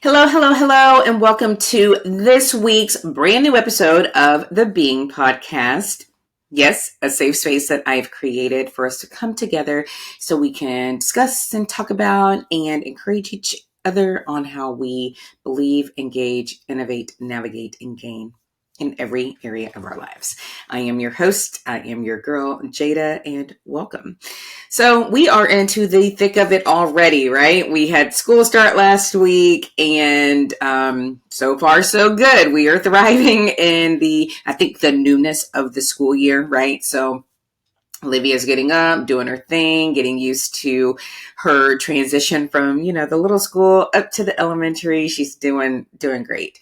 Hello, hello, hello, and welcome to this week's brand new episode of the Being Podcast. Yes, a safe space that I've created for us to come together so we can discuss and talk about and encourage each other on how we believe, engage, innovate, navigate, and gain in every area of our lives. I am your host. I am your girl, Jada, and welcome. So we are into the thick of it already, right? We had school start last week, and so far so good. We are thriving in the newness of the school year, right? So Olivia's getting up, doing her thing, getting used to her transition from, the little school up to the elementary. She's doing great.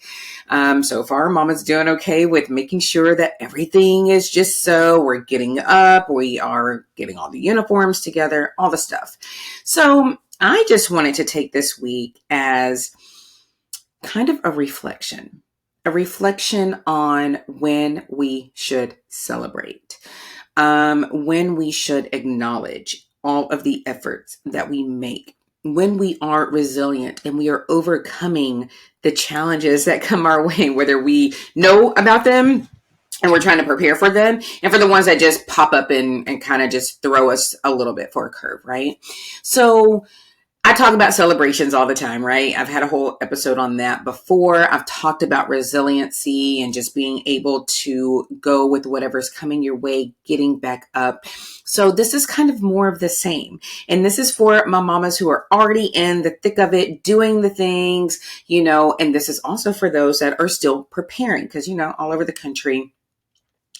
So far, Mama's doing okay with making sure that everything is just so. We're getting up, we are getting all the uniforms together, all the stuff. So I just wanted to take this week as kind of a reflection on when we should celebrate. When we should acknowledge all of the efforts that we make, when we are resilient and we are overcoming the challenges that come our way, whether we know about them and we're trying to prepare for them, and for the ones that just pop up and kind of just throw us a little bit for a curve, right? So I talk about celebrations all the time, right? I've had a whole episode on that before. I've talked about resiliency and just being able to go with whatever's coming your way, getting back up. So this is kind of more of the same. And this is for my mamas who are already in the thick of it, doing the things, and this is also for those that are still preparing because, all over the country,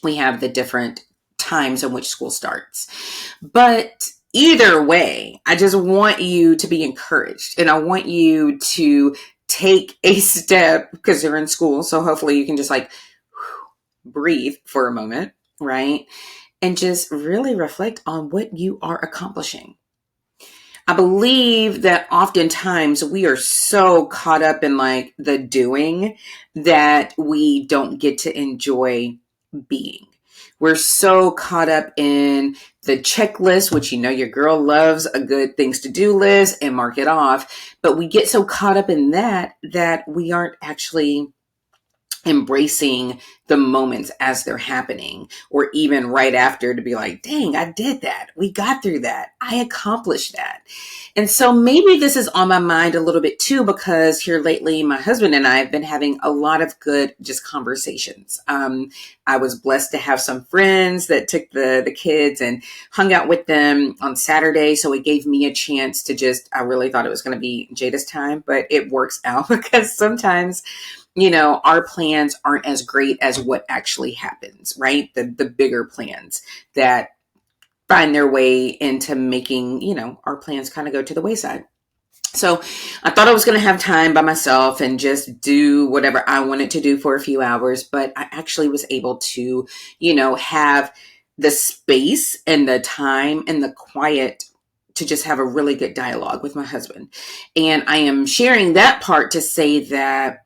we have the different times in which school starts. But either way, I just want you to be encouraged and I want you to take a step because you're in school. So hopefully you can just breathe for a moment, right? And just really reflect on what you are accomplishing. I believe that oftentimes we are so caught up in the doing that we don't get to enjoy being. We're so caught up in the checklist, which your girl loves a good things to do list and mark it off. But we get so caught up in that we aren't actually embracing the moments as they're happening, or even right after to be like, dang, I did that. We got through that. I accomplished that. And so maybe this is on my mind a little bit too, because here lately, my husband and I have been having a lot of good just conversations. I was blessed to have some friends that took the kids and hung out with them on Saturday. So it gave me a chance to I really thought it was going to be Jada's time, but it works out because sometimes our plans aren't as great as what actually happens, right? The bigger plans that find their way into making, our plans kind of go to the wayside. So I thought I was going to have time by myself and just do whatever I wanted to do for a few hours, but I actually was able to, have the space and the time and the quiet to just have a really good dialogue with my husband. And I am sharing that part to say that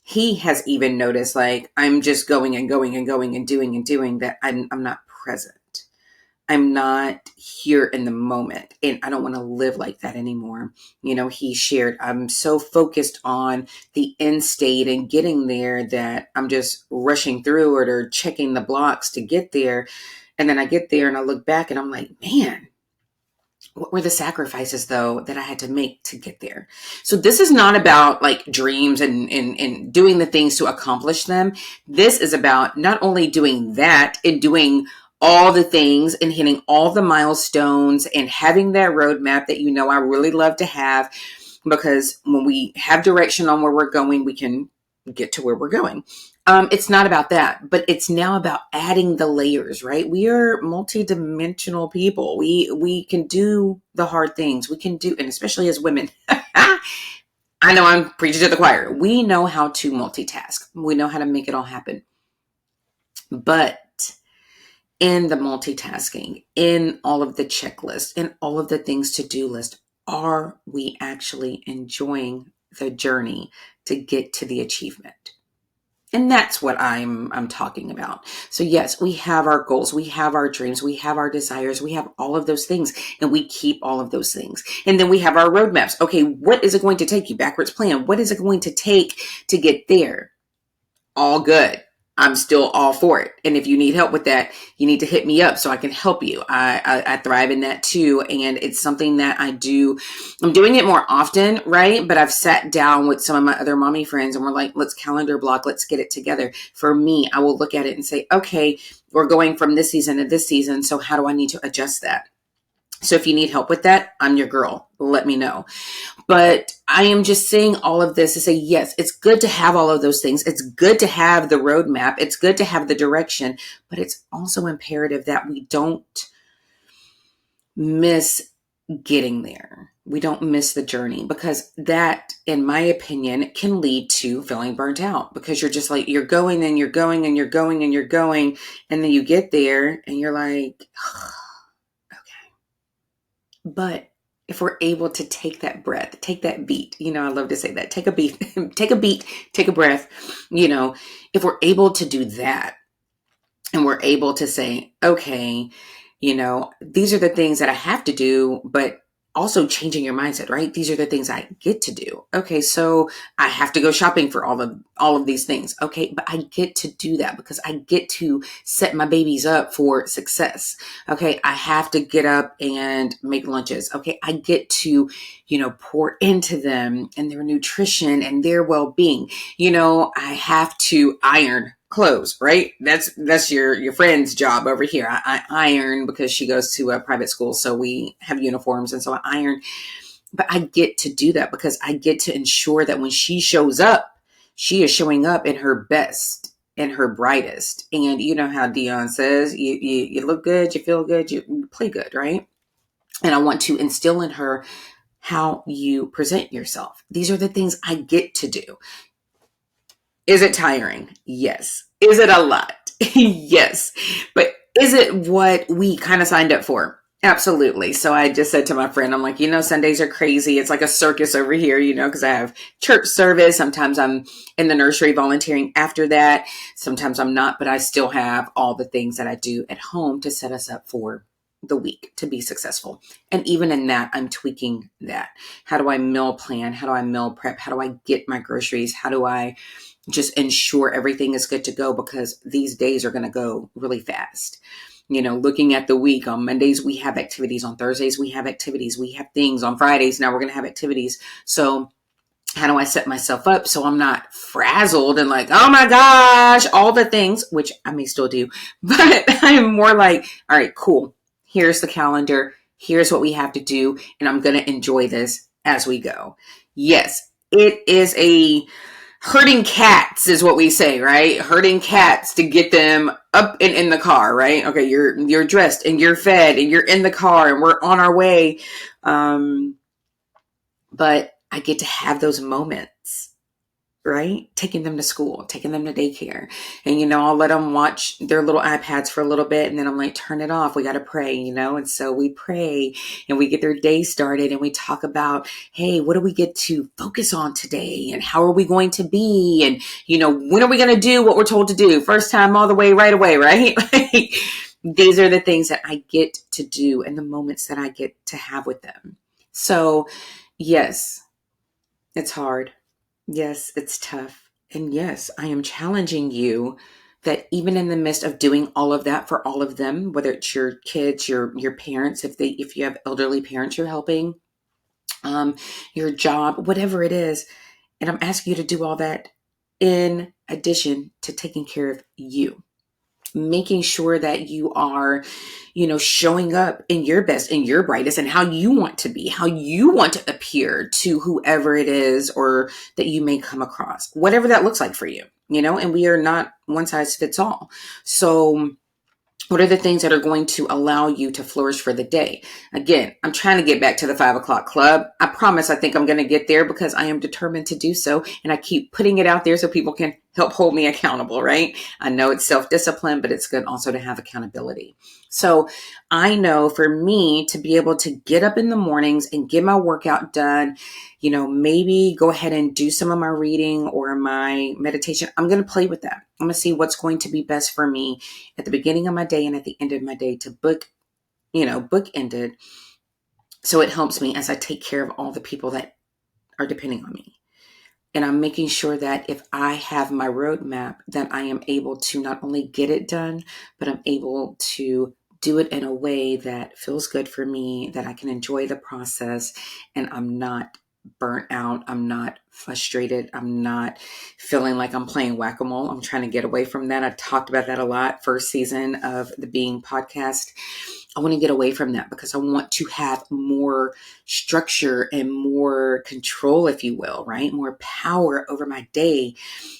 he has even noticed I'm just going and going and going and doing that I'm not present. I'm not here in the moment, and I don't want to live like that anymore. He shared, I'm so focused on the end state and getting there that I'm just rushing through it or checking the blocks to get there. And then I get there and I look back and I'm like, man, what were the sacrifices though that I had to make to get there? So this is not about dreams and doing the things to accomplish them. This is about not only doing that and doing all the things and hitting all the milestones and having that roadmap that I really love to have, because when we have direction on where we're going, we can get to where we're going. It's not about that, but it's now about adding the layers, right? We are multidimensional people. We can do the hard things. We can do, and especially as women, I know I'm preaching to the choir. We know how to multitask. We know how to make it all happen. But in the multitasking, in all of the checklists, in all of the things to do list, are we actually enjoying the journey to get to the achievement? And that's what I'm talking about. So yes, we have our goals, we have our dreams, we have our desires, we have all of those things, and we keep all of those things. And then we have our roadmaps. Okay, what is it going to take? You backwards plan. What is it going to take to get there? All good. I'm still all for it. And if you need help with that, you need to hit me up so I can help you. I thrive in that too. And it's something that I do. I'm doing it more often, right? But I've sat down with some of my other mommy friends and we're like, let's calendar block. Let's get it together. For me, I will look at it and say, okay, we're going from this season to this season. So how do I need to adjust that? So if you need help with that, I'm your girl. Let me know. But I am just saying all of this to say, yes, it's good to have all of those things. It's good to have the roadmap. It's good to have the direction, but it's also imperative that we don't miss getting there. We don't miss the journey, because that, in my opinion, can lead to feeling burnt out, because you're just like, you're going and you're going and you're going and you're going. And then you get there and you're like, but if we're able to take that breath, take that beat, I love to say that, take a beat, take a beat, take a breath, if we're able to do that and we're able to say, okay, these are the things that I have to do, but also changing your mindset, right? These are the things I get to do. Okay, so I have to go shopping for all of these things. Okay, but I get to do that because I get to set my babies up for success. Okay, I have to get up and make lunches. Okay, I get to, pour into them and their nutrition and their well-being. I have to iron clothes, right? That's your friend's job over here. I iron because she goes to a private school, so we have uniforms, and so I iron. But I get to do that because I get to ensure that when she shows up, she is showing up in her best and her brightest. And you know how Dion says, you look good, you feel good, you play good, right? And I want to instill in her how you present yourself. These are the things I get to do. Is it tiring? Yes. Is it a lot? Yes. But is it what we kind of signed up for? Absolutely. So I just said to my friend, I'm like, Sundays are crazy. It's like a circus over here, because I have church service. Sometimes I'm in the nursery volunteering after that. Sometimes I'm not, but I still have all the things that I do at home to set us up for the week to be successful. And even in that, I'm tweaking that. How do I meal plan? How do I meal prep? How do I get my groceries? How do I just ensure everything is good to go? Because these days are going to go really fast. Looking at the week, on Mondays, we have activities. On Thursdays, we have activities. We have things. On Fridays, now we're going to have activities. So how do I set myself up so I'm not frazzled and like, oh my gosh, all the things, which I may still do, but I'm more like, all right, cool. Here's the calendar. Here's what we have to do. And I'm going to enjoy this as we go. Yes, it is a herding cats is what we say, right? Herding cats to get them up and in the car, right? Okay, you're dressed and you're fed and you're in the car and we're on our way. But I get to have those moments, right? Taking them to school, taking them to daycare. And, I'll let them watch their little iPads for a little bit. And then I'm like, turn it off. We got to pray, And so we pray and we get their day started and we talk about, hey, what do we get to focus on today? And how are we going to be? And, when are we going to do what we're told to do? First time all the way, right away, right? These are the things that I get to do and the moments that I get to have with them. So yes, it's hard. Yes, it's tough. And yes, I am challenging you that even in the midst of doing all of that for all of them, whether it's your kids, your parents, if you have elderly parents you're helping, your job, whatever it is, and I'm asking you to do all that in addition to taking care of you. Making sure that you are, showing up in your best, in your brightest, and how you want to be, how you want to appear to whoever it is or that you may come across, whatever that looks like for you, and we are not one size fits all. So what are the things that are going to allow you to flourish for the day? Again, I'm trying to get back to the 5 o'clock club. I promise I think I'm going to get there because I am determined to do so. And I keep putting it out there so people can help hold me accountable, right? I know it's self-discipline, but it's good also to have accountability. So I know for me to be able to get up in the mornings and get my workout done, maybe go ahead and do some of my reading or my meditation. I'm going to play with that. I'm going to see what's going to be best for me at the beginning of my day and at the end of my day to bookended. So it helps me as I take care of all the people that are depending on me. And I'm making sure that if I have my roadmap, that I am able to not only get it done, but I'm able to do it in a way that feels good for me, that I can enjoy the process, and I'm not burnt out. I'm not frustrated. I'm not feeling like I'm playing whack-a-mole. I'm trying to get away from that. I talked about that a lot first season of the Being podcast. I want to get away from that because I want to have more structure and more control, if you will, right? More power over my day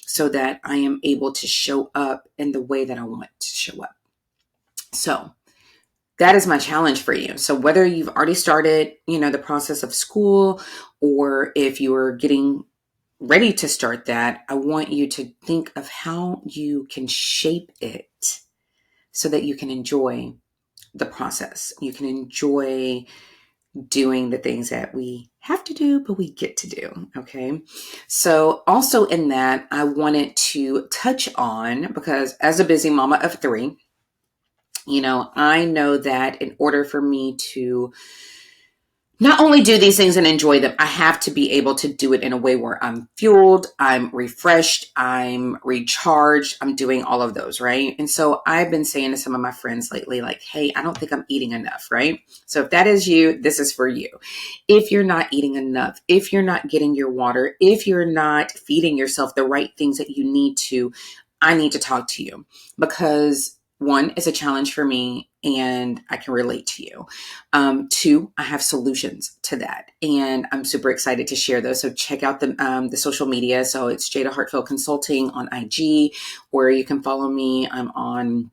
so that I am able to show up in the way that I want to show up. So that is my challenge for you. So whether you've already started, the process of school, or if you are getting ready to start that, I want you to think of how you can shape it so that you can enjoy the process. You can enjoy doing the things that we have to do, but we get to do. Okay. So also in that, I wanted to touch on, because as a busy mama of three, I know that in order for me to not only do these things and enjoy them, I have to be able to do it in a way where I'm fueled, I'm refreshed, I'm recharged, I'm doing all of those, right? And so I've been saying to some of my friends lately, like, hey, I don't think I'm eating enough, right? So if that is you, this is for you. If you're not eating enough, if you're not getting your water, if you're not feeding yourself the right things that you need to, I need to talk to you, because one, it's a challenge for me and I can relate to you. Two, I have solutions to that, and I'm super excited to share those. So check out the social media. So it's Jada Hartfield Consulting on IG, where you can follow me. I'm on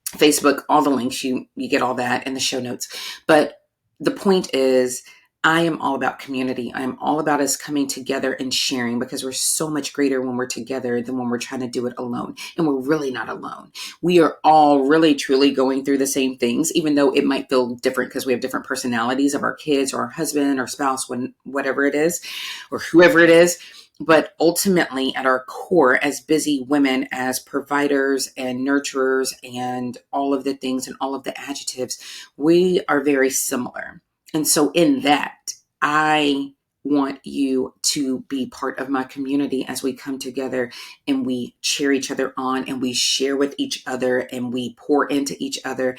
Facebook. All the links, you get all that in the show notes. But the point is, I am all about community. I am all about us coming together and sharing, because we're so much greater when we're together than when we're trying to do it alone. And we're really not alone. We are all really, truly going through the same things, even though it might feel different because we have different personalities of our kids or our husband or spouse, whatever it is, or whoever it is. But ultimately, at our core, as busy women, as providers and nurturers and all of the things and all of the adjectives, we are very similar. And so in that, I want you to be part of my community as we come together and we cheer each other on and we share with each other and we pour into each other,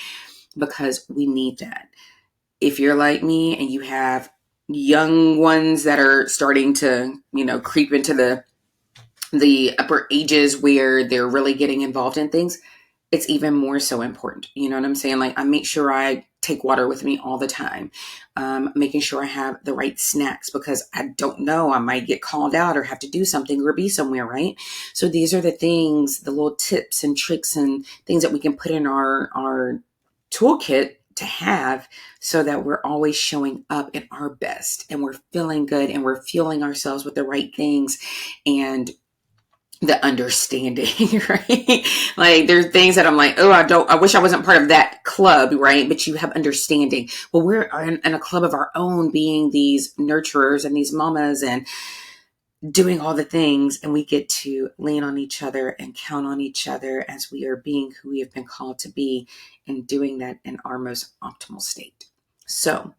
because we need that. If you're like me and you have young ones that are starting to, creep into the upper ages where they're really getting involved in things, it's even more so important. You know what I'm saying? Like, I make sure I take water with me all the time, making sure I have the right snacks, because I don't know, I might get called out or have to do something or be somewhere, right? So these are the things, the little tips and tricks and things that we can put in our toolkit to have, so that we're always showing up at our best and we're feeling good and we're fueling ourselves with the right things and the understanding, right? Like, there's things that I'm like, oh, I wish I wasn't part of that club, right? But you have understanding. Well, we're in a club of our own, being these nurturers and these mamas and doing all the things, and we get to lean on each other and count on each other as we are being who we have been called to be, and doing that in our most optimal state. So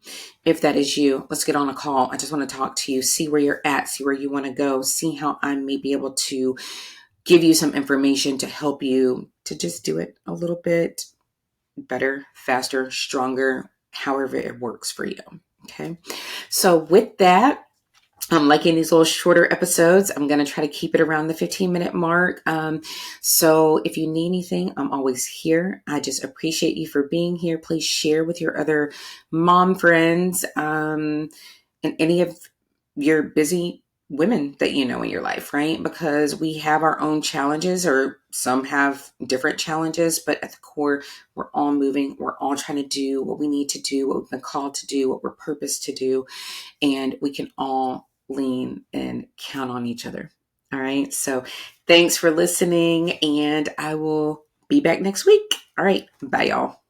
if that is you, let's get on a call. I just want to talk to you, see where you're at, see where you want to go, see how I may be able to give you some information to help you to just do it a little bit better, faster, stronger, however it works for you. Okay. So with that, I'm liking these little shorter episodes. I'm going to try to keep it around the 15-minute mark. So if you need anything, I'm always here. I just appreciate you for being here. Please share with your other mom friends, and any of your busy women that you know in your life, right? Because we have our own challenges, or some have different challenges, but at the core, we're all moving. We're all trying to do what we need to do, what we've been called to do, what we're purposed to do. And we can all lean and count on each other. All right. So thanks for listening, and I will be back next week. All right. Bye, y'all.